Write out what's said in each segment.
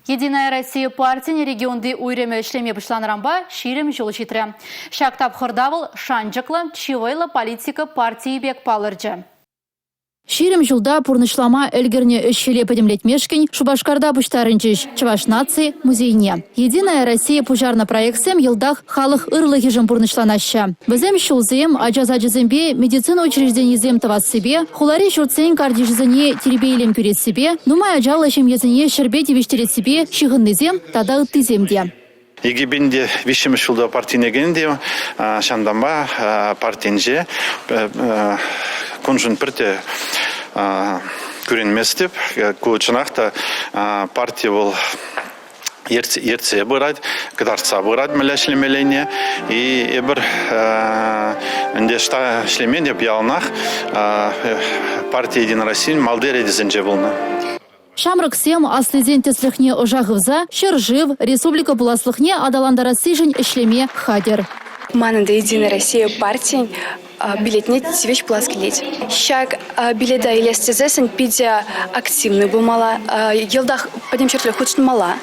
Единая Россия партияне регионды уйреме шлеме башланырамба ширем жол житрі. Шактап хырдавыл шанжықлы чивайлы политика партии бек палыржы. Ширем жылда пурнышлама эльгерне өшшеле подемлетмешкин Шубашкарда буштарынчыш Чуваш нации музейне. Единая Россия пужарна проектсем елдах халық ырлыхижем пурнышланаща. Бізем шулзем, аджазаджызембе, медицина учрежденизем тавас себе, хулари шурцен кардижизене теребейлем перед себе, нумай аджалашем езене шербети виштерет себе, шихыннызем, тада ыттыземде. Егибенде вишем шулда партийнегенде, шанданба партинже, конжун пірте көрінместіп, көчінақта партия бол ерце бұрад, кадарца бұрад мәләшлемелене, и ебірінде шлеменде биялнақ партия Единая Россия малдер едізінже болны. Шамрак сем аслизен теслихне ожағывза, шыржив, республика буласлыхне адаландара сижен ишлеме хадер. Манында Единая Россия партия билетне тивеш пласкелет. Щак биледа илестезесен пидя активный булмала, елдах подемчертле худшн мала.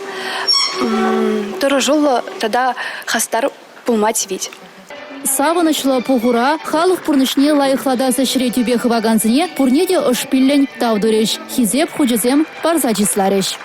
Тора жолла тогда хастар булмать вить. Савынычлы пугура, халық пурнышне лайықлада сәшіретюбе хываганзіне пурнеде ұшпиллен таудырыш, хизеп хужызем барзачисларыш.